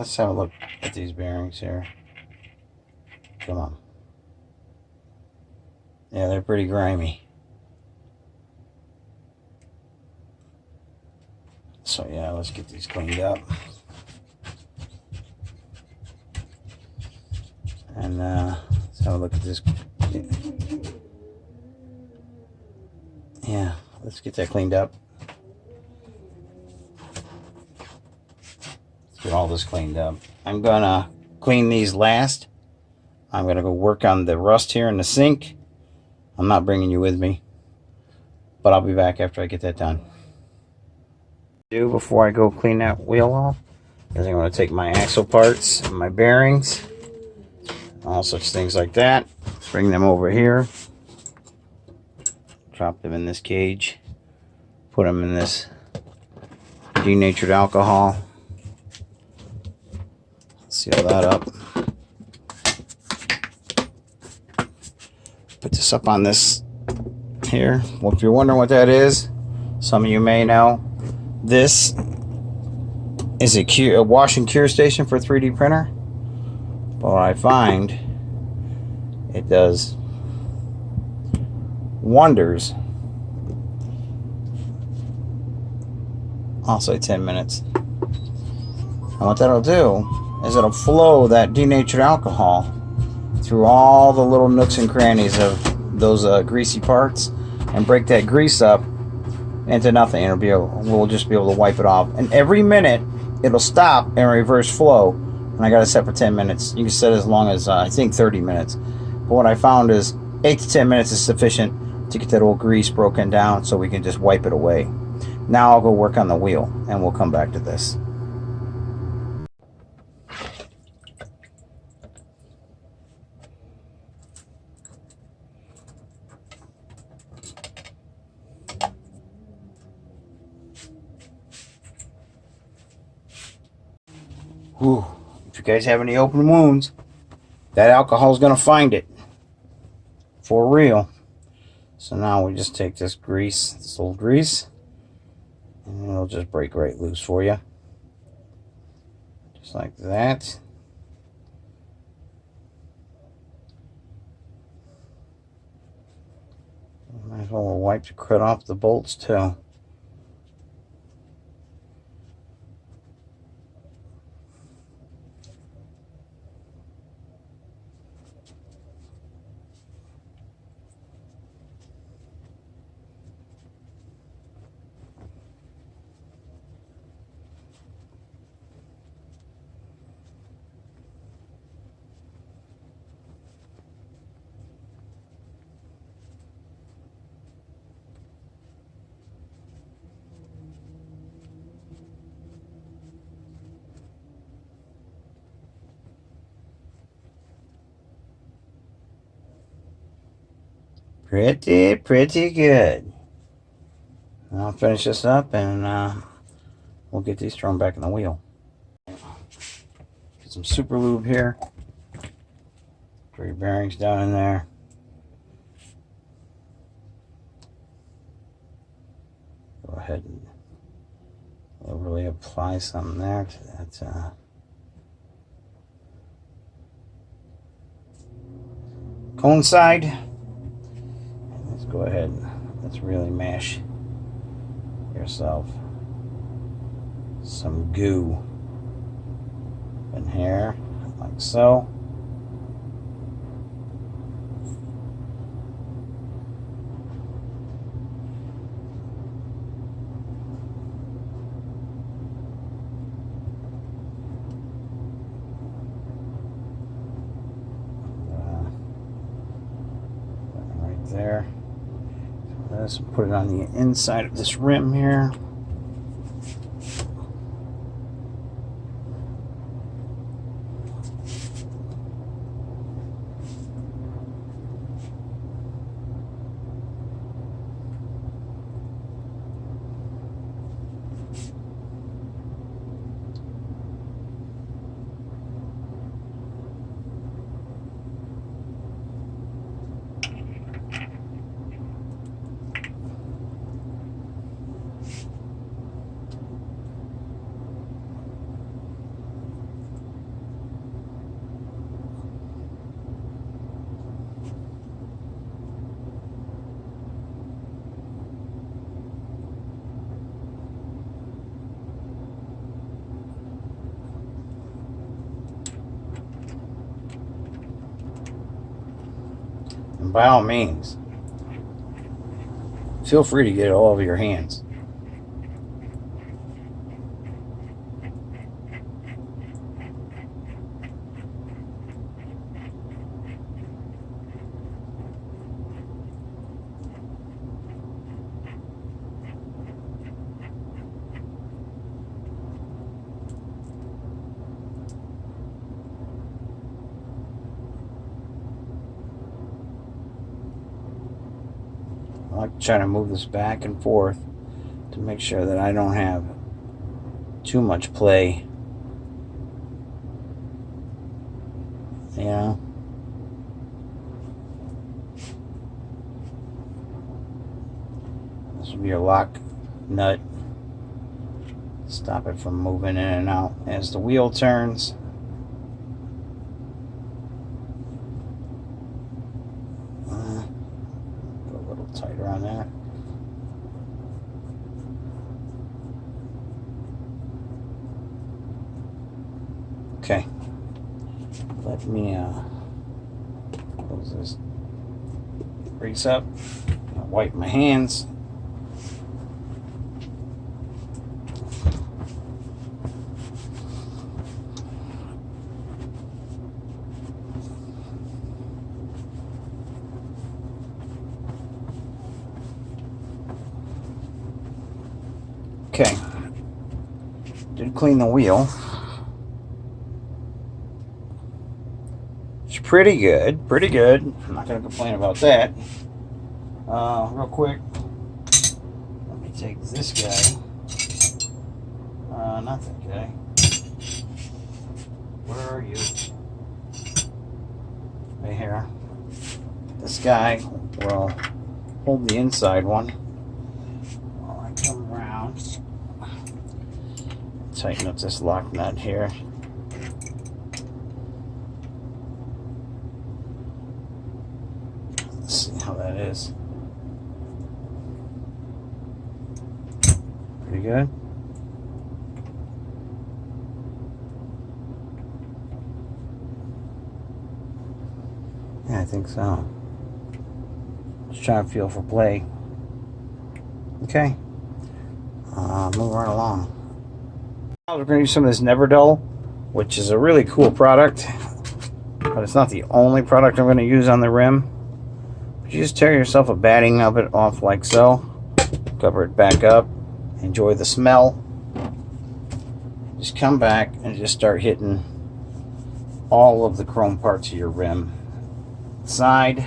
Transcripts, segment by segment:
let's have a look at these bearings here. Come on. Yeah, they're pretty grimy. So yeah, let's get these cleaned up. And let's have a look at this. Yeah, let's get that cleaned up. Let's get all this cleaned up. I'm gonna clean these last. I'm gonna go work on the rust here in the sink. I'm not bringing you with me, but I'll be back after I get that done. Before I go clean that wheel off is I'm going to take my axle parts and my bearings, all such things like that, bring them over here, drop them in this cage, put them in this denatured alcohol, seal that up, put this up on this here. Well, if you're wondering what that is, some of you may know, this is a wash and cure station for a 3D printer. But what I find, it does wonders. I'll say 10 minutes. And what that'll do is it'll flow that denatured alcohol through all the little nooks and crannies of those greasy parts and break that grease up into nothing. We'll just be able to wipe it off. And every minute it'll stop and reverse flow. And I got it set for 10 minutes. You can set it as long as I think 30 minutes. But what I found is 8 to 10 minutes is sufficient to get that old grease broken down so we can just wipe it away. Now I'll go work on the wheel and we'll come back to this. Whew. If you guys have any open wounds, that alcohol is going to find it. For real. So now we just take this grease, this old grease, and it'll just break right loose for you. Just like that. Might as well wipe the crud off the bolts too. Pretty good. I'll finish this up and we'll get these thrown back in the wheel. Get some super lube here. Throw your bearings down in there. Go ahead and really apply some there to that cone side. Let's go ahead and let's really mash yourself some goo in here, like so. Right there. Let's put it on the inside of this rim here. And by all means, feel free to get it all over your hands. I like to try to move this back and forth to make sure that I don't have too much play. You know? This will be your lock nut. Stop it from moving in and out as the wheel turns. Go a little tighter on that. Okay. Let me close this grease up. I'll wipe my hands. Okay, did clean the wheel. It's pretty good, pretty good. I'm not going to complain about that. Real quick, let me take this guy. Not that guy. Where are you? Right here. This guy will hold the inside one. While I come around. Tighten up this lock nut here. Let's see how that is. Pretty good. Yeah, I think so. Just trying to feel for play. Okay. Move right along. We're going to use some of this Never Dull, which is a really cool product, but it's not the only product I'm going to use on the rim. You just tear yourself a batting of it off like so, cover it back up, enjoy the smell. Just come back and just start hitting all of the chrome parts of your rim, side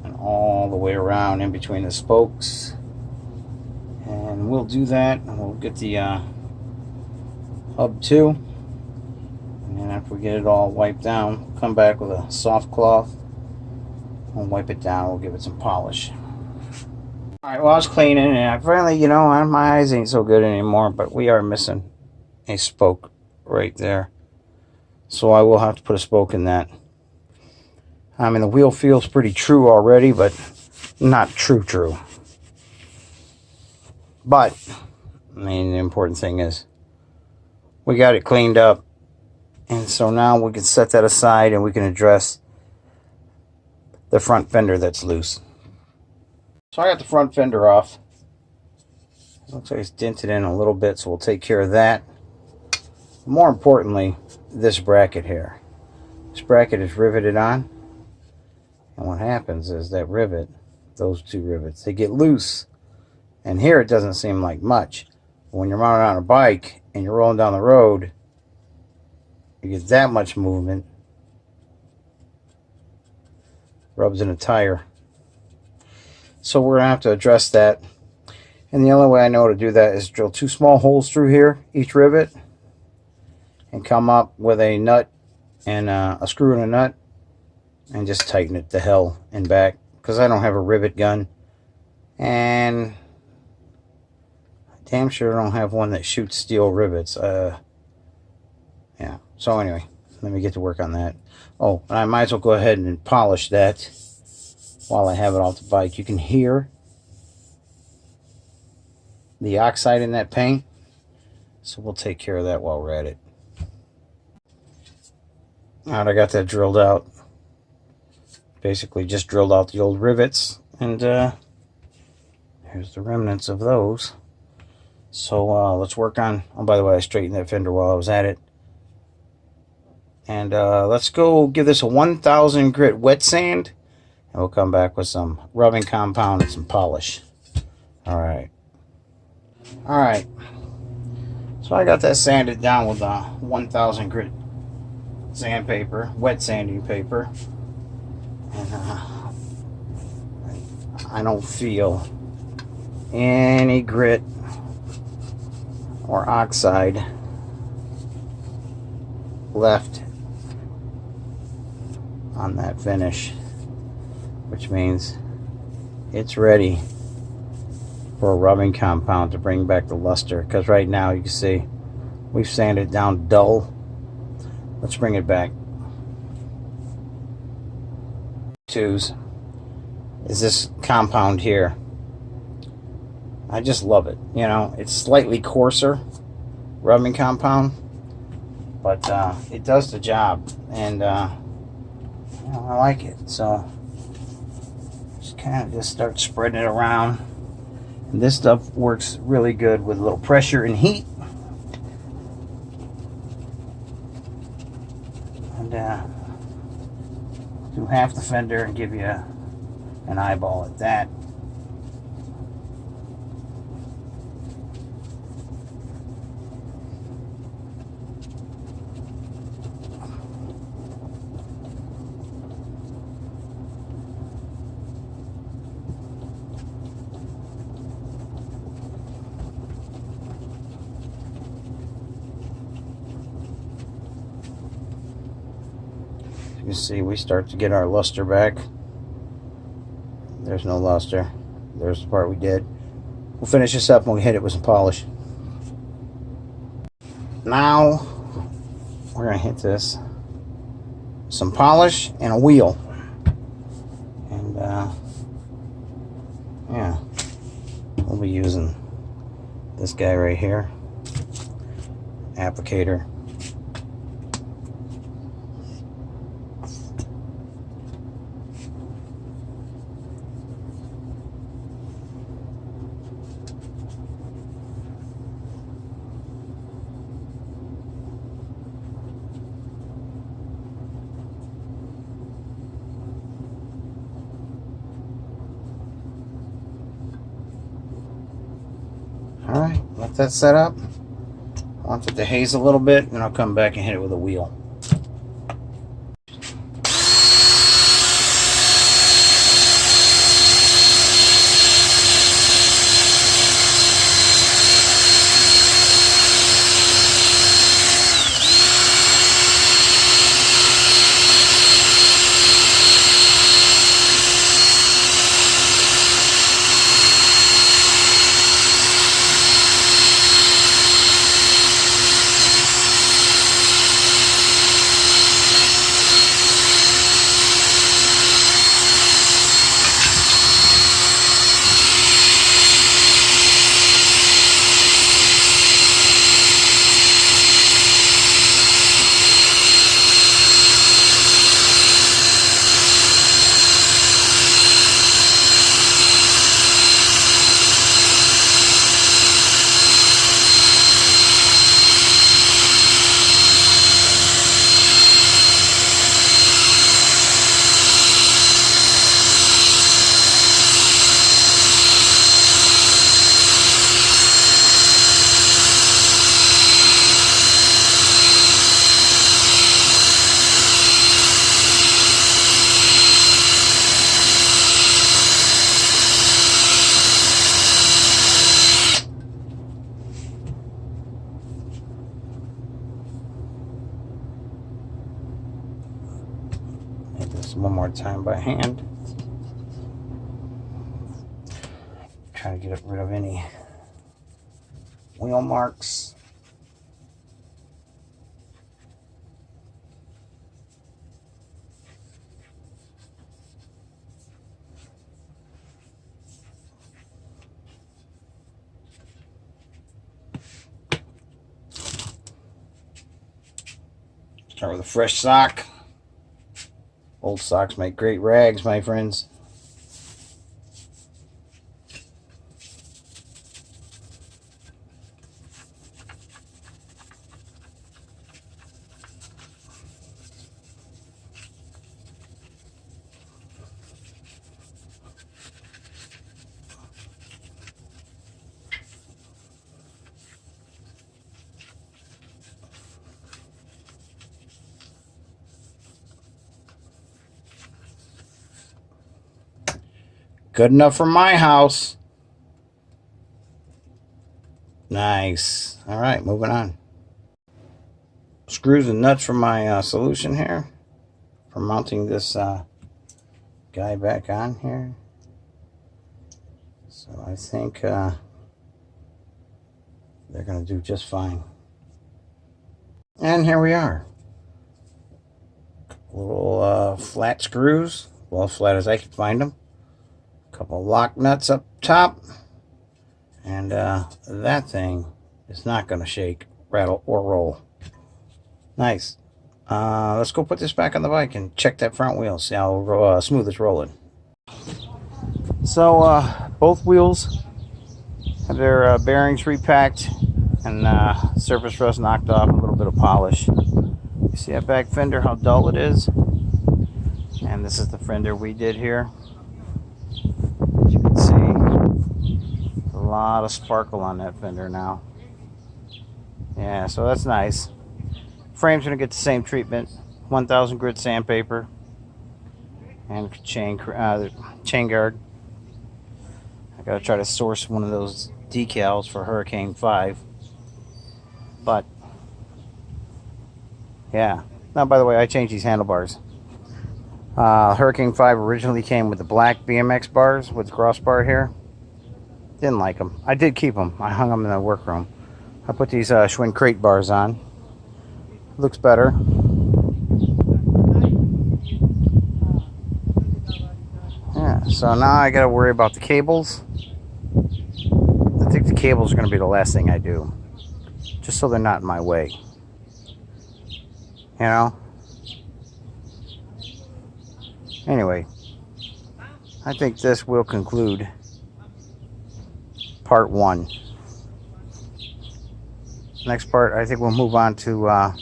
and all the way around in between the spokes. And we'll do that, and we'll get the hub too. And then after we get it all wiped down, we'll come back with a soft cloth and wipe it down. We'll give it some polish. Alright, well, I was cleaning, and I finally, you know, my eyes ain't so good anymore, but we are missing a spoke right there. So I will have to put a spoke in that. I mean, the wheel feels pretty true already, but not true. But, I mean, the important thing is we got it cleaned up. And so now we can set that aside and we can address the front fender that's loose. So I got the front fender off. Looks like it's dented in a little bit, so we'll take care of that. More importantly, this bracket here. This bracket is riveted on. And what happens is that rivet, those two rivets, they get loose. And here it doesn't seem like much. When you're mounted on a bike and you're rolling down the road, you get that much movement. Rubs in a tire. So we're going to have to address that. And the only way I know to do that is drill 2 small holes through here, each rivet, and come up with a nut and a screw and a nut, and just tighten it to hell and back, because I don't have a rivet gun. And damn sure I don't have one that shoots steel rivets. Yeah. So anyway, let me get to work on that. Oh, and I might as well go ahead and polish that while I have it off the bike. You can hear the oxide in that paint, so we'll take care of that while we're at it. Alright, I got that drilled out. Basically just drilled out the old rivets, and here's the remnants of those. So let's work on, oh, by the way, I straightened that fender while I was at it. And let's go give this a 1000 grit wet sand, and we'll come back with some rubbing compound and some polish. Alright. Alright. So I got that sanded down with 1000 grit sandpaper, wet sanding paper. And I don't feel any grit or oxide left on that finish, which means it's ready for a rubbing compound to bring back the luster. Because right now you can see we've sanded down dull. Let's bring it back. Twos is this compound here. I just love it. You know, it's slightly coarser rubbing compound, but it does the job, and you know, I like it. So just kind of just start spreading it around. And this stuff works really good with a little pressure and heat. And do half the fender and give you an eyeball at that. You see, we start to get our luster back. There's no luster. There's the part we did. We'll finish this up and we'll hit it with some polish. Now we're gonna hit this some polish and a wheel. And yeah, we'll be using this guy right here, applicator. Alright, let that set up. I want it to haze a little bit, and I'll come back and hit it with a wheel. Hit this one more time by hand. Try to get rid of any wheel marks. Start with a fresh sock. Old socks make great rags, my friends. Good enough for my house. Nice. All right, moving on. Screws and nuts for my solution here. For mounting this guy back on here. So I think they're going to do just fine. And here we are. Little flat screws. Well, as flat as I could find them. Couple lock nuts up top, and that thing is not going to shake, rattle, or roll. Nice. Let's go put this back on the bike and check that front wheel, see how smooth it's rolling. So both wheels have their bearings repacked and surface rust knocked off, a little bit of polish. You see that back fender, how dull it is? And this is the fender we did here. As you can see, a lot of sparkle on that fender now. Yeah, so that's nice. Frame's going to get the same treatment. 1000 grit sandpaper and chain guard. I got to try to source one of those decals for Hurricane 5. But yeah. Now, by the way, I changed these handlebars. Hurricane 5 originally came with the black BMX bars with crossbar here. Didn't like them. I did keep them. I hung them in the workroom. I put these Schwinn crate bars on. Looks better. Yeah, so now I gotta worry about the cables. I think the cables are gonna be the last thing I do. Just so they're not in my way. You know? Anyway, I think this will conclude part 1. Next part, I think we'll move on to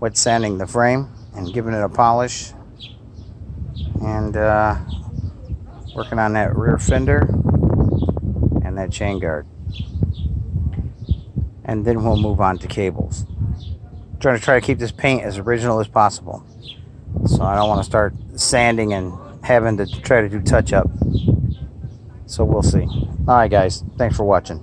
wet sanding the frame and giving it a polish, and working on that rear fender and that chain guard. And then we'll move on to cables. I'm trying to keep this paint as original as possible. So I don't want to start sanding and having to try to do touch up. So we'll see. Alright guys, thanks for watching.